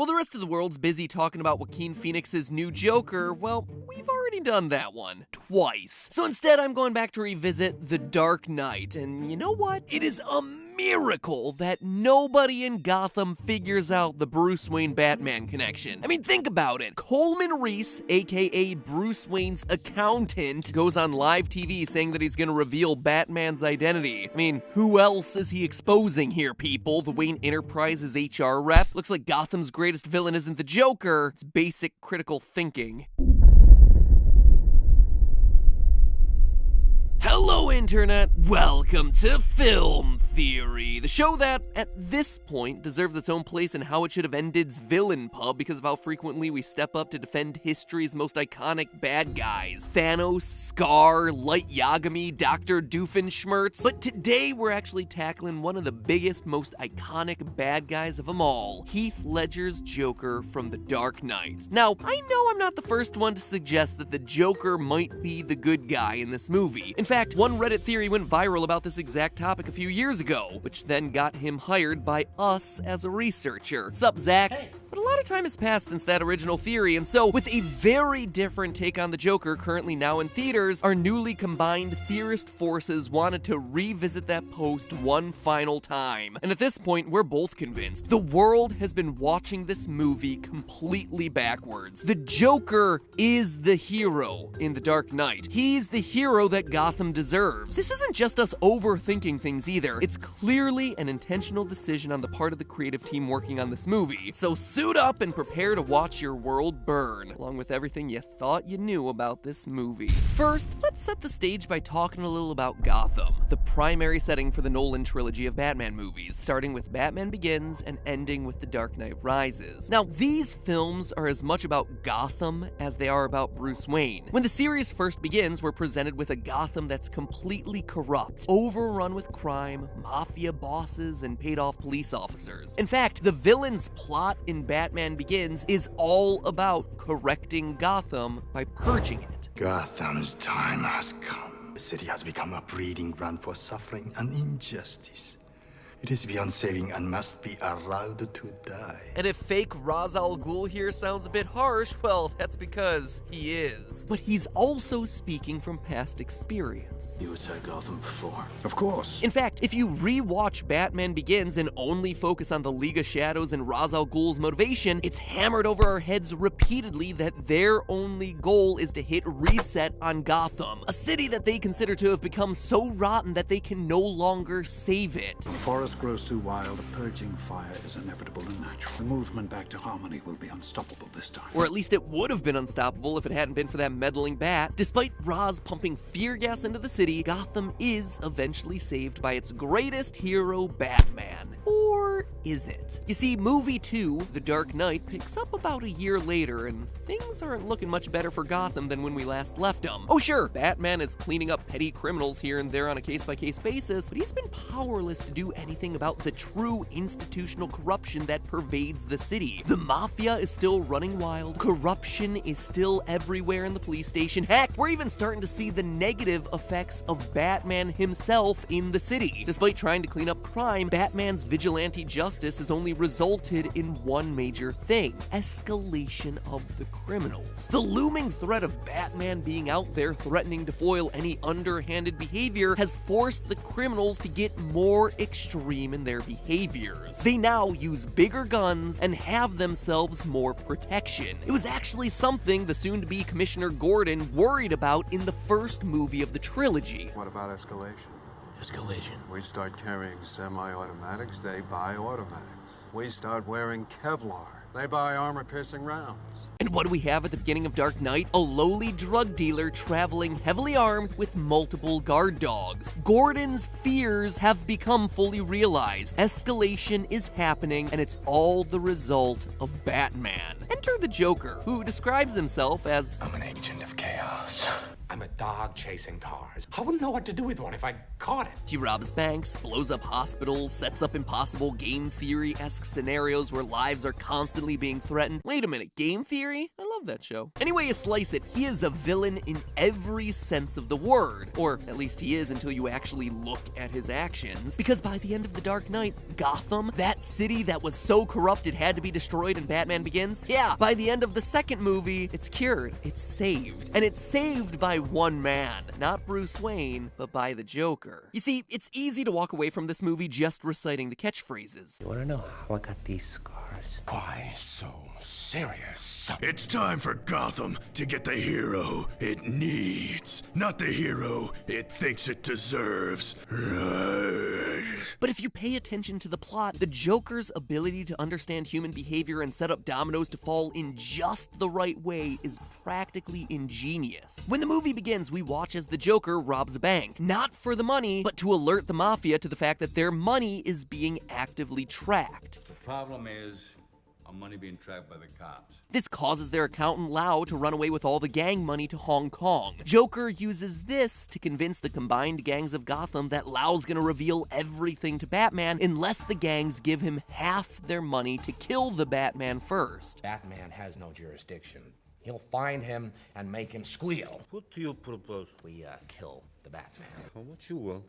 While the rest of the world's busy talking about Joaquin Phoenix's new Joker, well, we've already done that one twice. So instead, I'm going back to revisit The Dark Knight, and you know what? It is a miracle that nobody in Gotham figures out the Bruce Wayne Batman connection. I mean, think about it. Coleman Reese, aka Bruce Wayne's accountant, goes on live TV saying that he's gonna reveal Batman's identity. I mean, who else is he exposing here, people? The Wayne Enterprises HR rep? Looks like Gotham's greatest villain isn't the Joker, it's basic critical thinking. Hello, Internet! Welcome to Film Theory, the show that, at this point, deserves its own place in How It Should Have Ended's villain pub because of how frequently we step up to defend history's most iconic bad guys. Thanos, Scar, Light Yagami, Dr. Doofenshmirtz. But today we're actually tackling one of the biggest, most iconic bad guys of them all, Heath Ledger's Joker from The Dark Knight. Now, I know I'm not the first one to suggest that the Joker might be the good guy in this movie. In fact, one Reddit theory went viral about this exact topic a few years ago, which then got him hired by us as a researcher. Sup, Zach? Hey. But a lot of time has passed since that original theory, and so, with a very different take on the Joker currently now in theaters, our newly combined theorist forces wanted to revisit that post one final time. And at this point, we're both convinced. The world has been watching this movie completely backwards. The Joker is the hero in The Dark Knight. He's the hero that Gotham deserves. This isn't just us overthinking things either. It's clearly an intentional decision on the part of the creative team working on this movie. So suit up and prepare to watch your world burn, along with everything you thought you knew about this movie. First, let's set the stage by talking a little about Gotham, the primary setting for the Nolan trilogy of Batman movies, starting with Batman Begins and ending with The Dark Knight Rises. Now, these films are as much about Gotham as they are about Bruce Wayne. When the series first begins, we're presented with a Gotham that's completely corrupt, overrun with crime, mafia bosses, and paid-off police officers. In fact, the villain's plot in Batman Begins is all about correcting Gotham by purging it. Gotham's time has come. The city has become a breeding ground for suffering and injustice. It is beyond saving and must be allowed to die. And if fake Ra's al Ghul here sounds a bit harsh, well, that's because he is. But he's also speaking from past experience. You attacked Gotham before. Of course. In fact, if you re-watch Batman Begins and only focus on the League of Shadows and Ra's al Ghul's motivation, it's hammered over our heads repeatedly that their only goal is to hit reset on Gotham, a city that they consider to have become so rotten that they can no longer save it. The forest grows too wild, a purging fire is inevitable and natural. The movement back to harmony will be unstoppable this time. Or at least it would have been unstoppable if it hadn't been for that meddling bat. Despite Ra's pumping fear gas into the city, Gotham is eventually saved by its greatest hero, Batman. Or is it? You see, movie 2, The Dark Knight, picks up about a year later, and things aren't looking much better for Gotham than when we last left them. Oh sure, Batman is cleaning up petty criminals here and there on a case-by-case basis, but he's been powerless to do anything about the true institutional corruption that pervades the city. The mafia is still running wild, corruption is still everywhere in the police station. Heck, we're even starting to see the negative effects of Batman himself in the city. Despite trying to clean up crime, Batman's vigilante justice has only resulted in one major thing: escalation of the criminals. The looming threat of Batman being out there threatening to foil any underhanded behavior has forced the criminals to get more extreme in their behaviors. They now use bigger guns and have themselves more protection. It was actually something the soon-to-be Commissioner Gordon worried about in the first movie of the trilogy. What about escalation? Escalation. We start carrying semi-automatics, they buy automatics. We start wearing Kevlar, they buy armor-piercing rounds. And what do we have at the beginning of Dark Knight? A lowly drug dealer traveling heavily armed with multiple guard dogs. Gordon's fears have become fully realized. Escalation is happening, and it's all the result of Batman. Enter the Joker, who describes himself as, I'm an agent of chaos. I'm a dog chasing cars. I wouldn't know what to do with one if I caught it. He robs banks, blows up hospitals, sets up impossible game theory-esque scenarios where lives are constantly being threatened. Wait a minute, game theory? I love love that show. Anyway you slice it, he is a villain in every sense of the word. Or at least he is until you actually look at his actions. Because by the end of The Dark Knight, Gotham, that city that was so corrupt it had to be destroyed in Batman Begins, yeah, by the end of the second movie, it's cured, it's saved. And it's saved by one man. Not Bruce Wayne, but by the Joker. You see, it's easy to walk away from this movie just reciting the catchphrases. You wanna know how I got these scars? Why so serious? It's time for Gotham to get the hero it needs, not the hero it thinks it deserves. Right. But if you pay attention to the plot, the Joker's ability to understand human behavior and set up dominoes to fall in just the right way is practically ingenious. When the movie begins, we watch as the Joker robs a bank, not for the money, but to alert the Mafia to the fact that their money is being actively tracked. The problem is our money being tracked by the cops. This causes their accountant Lau to run away with all the gang money to Hong Kong. Joker uses this to convince the combined gangs of Gotham that Lau's gonna reveal everything to Batman unless the gangs give him half their money to kill the Batman first. Batman has no jurisdiction. He'll find him and make him squeal. What do you propose? We kill the Batman. How much you want?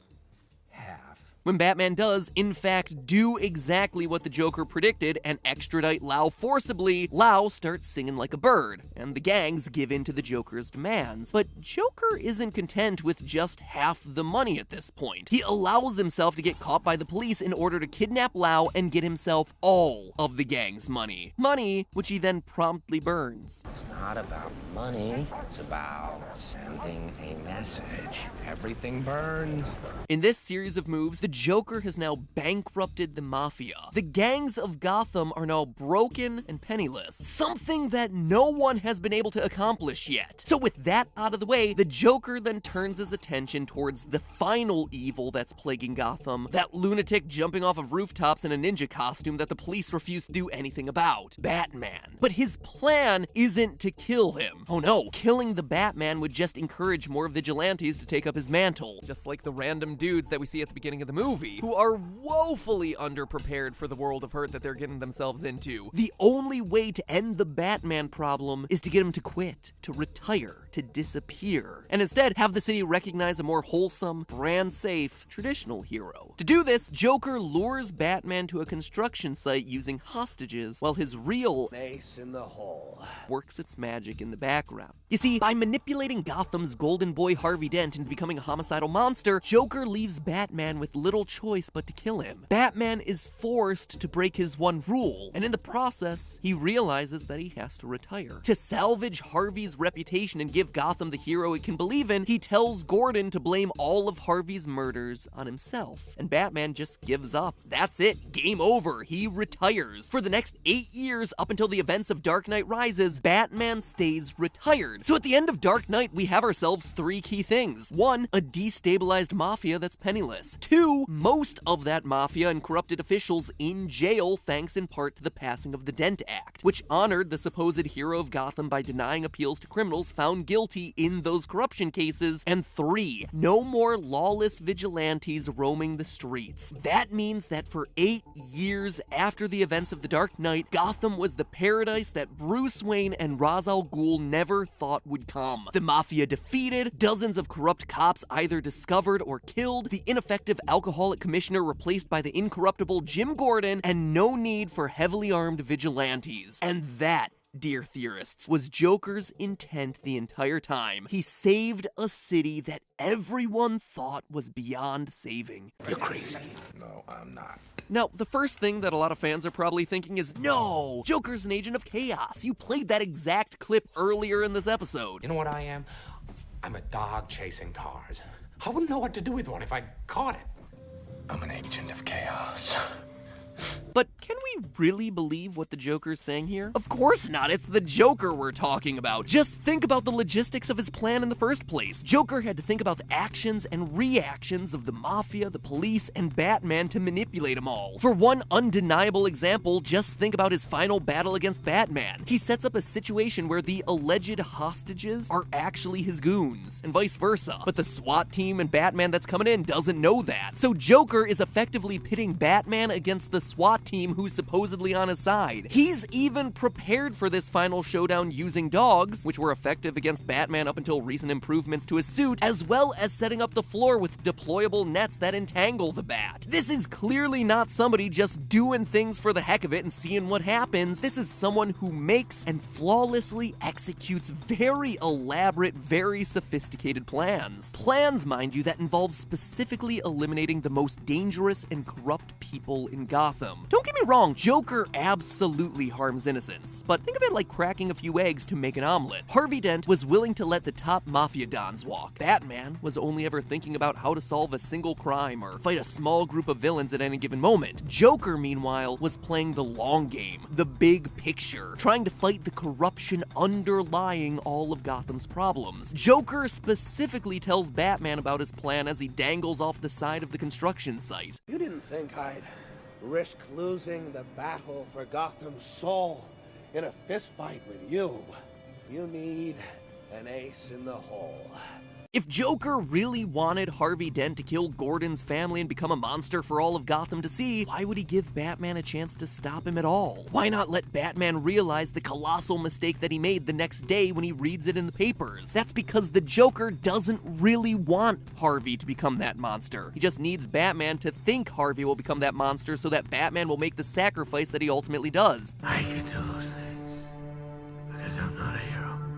Half. When Batman does, in fact, do exactly what the Joker predicted and extradite Lau forcibly, Lau starts singing like a bird, and the gangs give in to the Joker's demands. But Joker isn't content with just half the money at this point. He allows himself to get caught by the police in order to kidnap Lau and get himself all of the gang's money. Money which he then promptly burns. It's not about money, it's about sending a message. Everything burns. In this series of moves, the Joker has now bankrupted the Mafia. The gangs of Gotham are now broken and penniless, something that no one has been able to accomplish yet. So with that out of the way, the Joker then turns his attention towards the final evil that's plaguing Gotham, that lunatic jumping off of rooftops in a ninja costume that the police refuse to do anything about, Batman. But his plan isn't to kill him. Oh no, killing the Batman would just encourage more vigilantes to take up his mantle, just like the random dudes that we see at the beginning of the movie, who are woefully underprepared for the world of hurt that they're getting themselves into. The only way to end the Batman problem is to get him to quit, to retire, to disappear, and instead have the city recognize a more wholesome, brand-safe, traditional hero. To do this, Joker lures Batman to a construction site using hostages, while his real Mace in the hole works its magic in the background. You see, by manipulating Gotham's golden boy Harvey Dent into becoming a homicidal monster, Joker leaves Batman with little choice but to kill him. Batman is forced to break his one rule, and in the process, he realizes that he has to retire. To salvage Harvey's reputation and give Gotham the hero it can believe in, he tells Gordon to blame all of Harvey's murders on himself, and Batman just gives up. That's it, game over, he retires. For the next 8 years, up until the events of Dark Knight Rises, Batman stays retired. So at the end of Dark Knight, we have ourselves 3 key things. 1, a destabilized mafia that's penniless. 2, most of that mafia and corrupted officials in jail thanks in part to the passing of the Dent Act, which honored the supposed hero of Gotham by denying appeals to criminals found guilty in those corruption cases. And 3, no more lawless vigilantes roaming the streets. That means that for 8 years after the events of The Dark Knight, Gotham was the paradise that Bruce Wayne and Ra's al Ghul never thought would come. The mafia defeated, dozens of corrupt cops either discovered or killed, the ineffective alcoholic commissioner replaced by the incorruptible Jim Gordon, and no need for heavily armed vigilantes. And that, dear theorists, was Joker's intent the entire time. He saved a city that everyone thought was beyond saving. You're crazy. No, I'm not. Now, the first thing that a lot of fans are probably thinking is, no, Joker's an agent of chaos. You played that exact clip earlier in this episode. You know what I am? I'm a dog chasing cars. I wouldn't know what to do with one if I caught it. I'm an agent of chaos. But can we really believe what the Joker's saying here? Of course not, it's the Joker we're talking about. Just think about the logistics of his plan in the first place. Joker had to think about the actions and reactions of the Mafia, the police, and Batman to manipulate them all. For one undeniable example, just think about his final battle against Batman. He sets up a situation where the alleged hostages are actually his goons, and vice versa. But the SWAT team and Batman that's coming in doesn't know that. So Joker is effectively pitting Batman against the the SWAT team who's supposedly on his side. He's even prepared for this final showdown using dogs, which were effective against Batman up until recent improvements to his suit, as well as setting up the floor with deployable nets that entangle the Bat. This is clearly not somebody just doing things for the heck of it and seeing what happens. This is someone who makes and flawlessly executes very elaborate, very sophisticated plans. Plans, mind you, that involve specifically eliminating the most dangerous and corrupt people in Gotham. Don't get me wrong, Joker absolutely harms innocents, but think of it like cracking a few eggs to make an omelet. Harvey Dent was willing to let the top mafia dons walk. Batman was only ever thinking about how to solve a single crime or fight a small group of villains at any given moment. Joker, meanwhile, was playing the long game, the big picture, trying to fight the corruption underlying all of Gotham's problems. Joker specifically tells Batman about his plan as he dangles off the side of the construction site. You didn't think I'd risk losing the battle for Gotham's soul in a fistfight with you. You need an ace in the hole. If Joker really wanted Harvey Dent to kill Gordon's family and become a monster for all of Gotham to see, why would he give Batman a chance to stop him at all? Why not let Batman realize the colossal mistake that he made the next day when he reads it in the papers? That's because the Joker doesn't really want Harvey to become that monster. He just needs Batman to think Harvey will become that monster so that Batman will make the sacrifice that he ultimately does. I can do those things because I'm not a hero.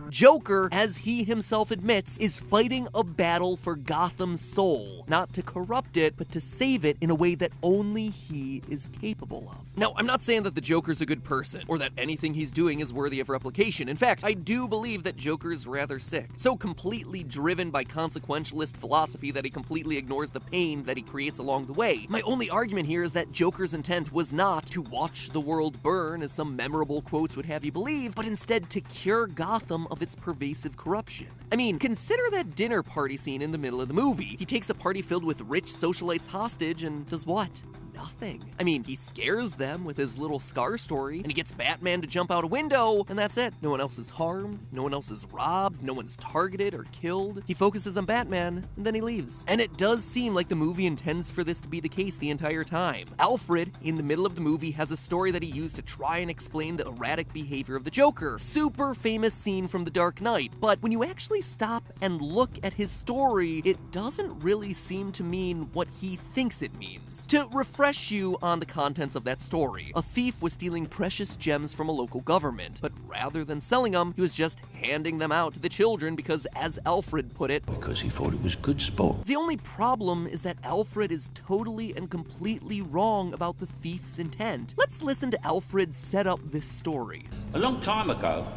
Joker, as he himself admits, is fighting a battle for Gotham's soul, not to corrupt it, but to save it in a way that only he is capable of. Now, I'm not saying that the Joker's a good person, or that anything he's doing is worthy of replication. In fact, I do believe that Joker's rather sick, so completely driven by consequentialist philosophy that he completely ignores the pain that he creates along the way. My only argument here is that Joker's intent was not to watch the world burn, as some memorable quotes would have you believe, but instead to cure Gotham of its pervasive corruption. I mean, consider that dinner party scene in the middle of the movie. He takes a party filled with rich socialites hostage and does what? Nothing. I mean, he scares them with his little scar story, and he gets Batman to jump out a window, and that's it. No one else is harmed, no one else is robbed, no one's targeted or killed. He focuses on Batman, and then he leaves. And it does seem like the movie intends for this to be the case the entire time. Alfred, in the middle of the movie, has a story that he used to try and explain the erratic behavior of the Joker. Super famous scene from The Dark Knight, but when you actually stop and look at his story, it doesn't really seem to mean what he thinks it means. To refresh you on the contents of that story, a thief was stealing precious gems from a local government, but rather than selling them, he was just handing them out to the children because, as Alfred put it, because he thought it was good sport. The only problem is that Alfred is totally and completely wrong about the thief's intent. Let's listen to Alfred set up this story. A long time ago,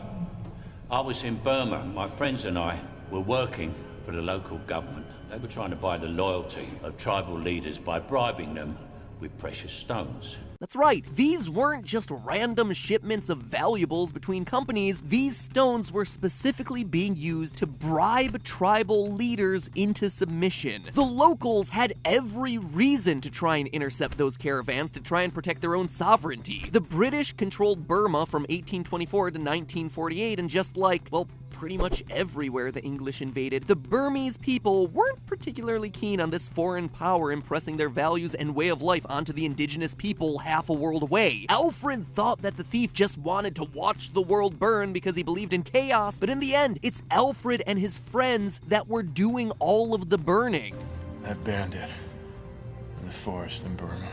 I was in Burma. My friends and I were working for the local government. They were trying to buy the loyalty of tribal leaders by bribing them with precious stones. That's right, these weren't just random shipments of valuables between companies. These stones were specifically being used to bribe tribal leaders into submission. The locals had every reason to try and intercept those caravans to try and protect their own sovereignty. The British controlled Burma from 1824 to 1948, and just like, well, pretty much everywhere the English invaded, the Burmese people weren't particularly keen on this foreign power impressing their values and way of life onto the indigenous people half a world away. Alfred thought that the thief just wanted to watch the world burn because he believed in chaos, but in the end, it's Alfred and his friends that were doing all of the burning. That bandit in the forest in Burma.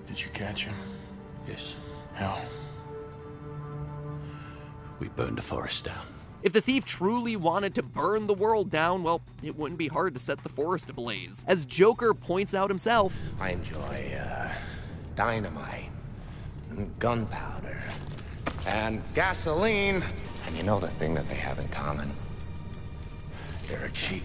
Did you catch him? Yes. How? We burned the forest down. If the thief truly wanted to burn the world down, well, it wouldn't be hard to set the forest ablaze. As Joker points out himself, I enjoy, dynamite, and gunpowder, and gasoline. And you know the thing that they have in common? They're cheap.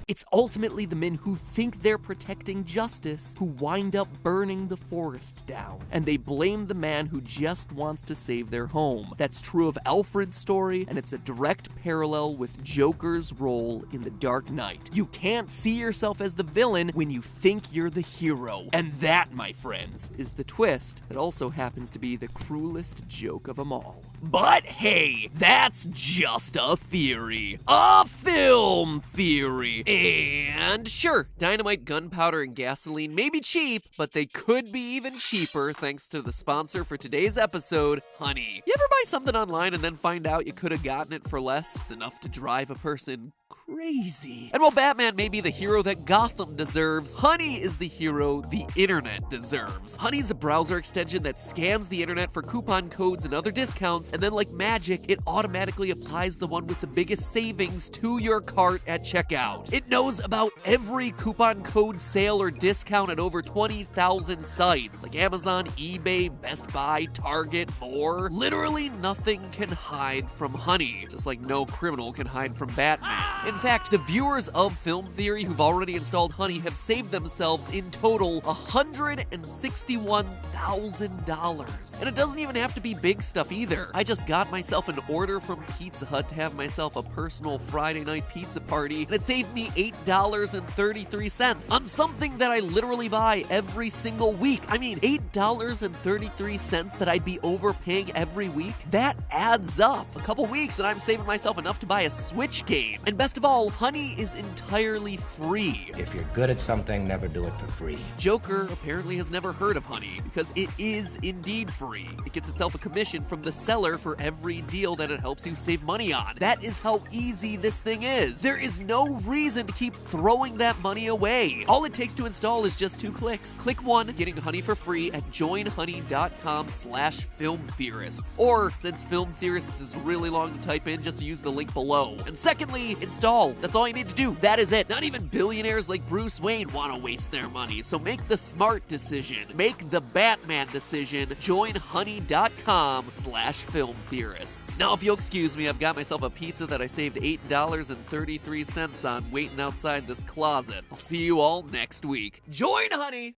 it's ultimately the men who think they're protecting justice who wind up burning the forest down, and they blame the man who just wants to save their home. That's true of Alfred's story, and it's a direct parallel with Joker's role in The Dark Knight. You can't see yourself as the villain when you think you're the hero. And that, my friends, is the twist that also happens to be the cruelest joke of them all. But hey, that's just a theory. A film theory. And sure, dynamite, gunpowder, and gasoline may be cheap, but they could be even cheaper thanks to the sponsor for today's episode, Honey. You ever buy something online and then find out you could have gotten it for less? It's enough to drive a person crazy. And while Batman may be the hero that Gotham deserves, Honey is the hero the internet deserves. Honey's a browser extension that scans the internet for coupon codes and other discounts, and then like magic, it automatically applies the one with the biggest savings to your cart at checkout. It knows about every coupon code, sale, or discount at over 20,000 sites, like Amazon, eBay, Best Buy, Target, more. Literally nothing can hide from Honey, just like no criminal can hide from Batman. In fact, the viewers of Film Theory who've already installed Honey have saved themselves in total $161,000. And it doesn't even have to be big stuff either. I just got myself an order from Pizza Hut to have myself a personal Friday night pizza party, and it saved me $8.33 on something that I literally buy every single week. I mean, $8.33 that I'd be overpaying every week? That adds up. A couple weeks and I'm saving myself enough to buy a Switch game. And best of all, Honey is entirely free. If you're good at something, never do it for free. Jokir apparently has never heard of Honey because it is indeed free. It gets itself a commission from the seller for every deal that it helps you save money on. That is how easy this thing is. There is no reason to keep throwing that money away. All it takes to install is just 2 clicks. Click 1, getting Honey for free at joinhoney.com/filmtheorists. Or, since Film Theorists is really long to type in, just use the link below. And secondly, install. That's all you need to do. That is it. Not even billionaires like Bruce Wayne want to waste their money, so make the smart decision. Make the Batman decision. Join honey.com/filmtheorists. Now, if you'll excuse me, I've got myself a pizza that I saved $8.33 on waiting outside this closet. I'll see you all next week. Join Honey!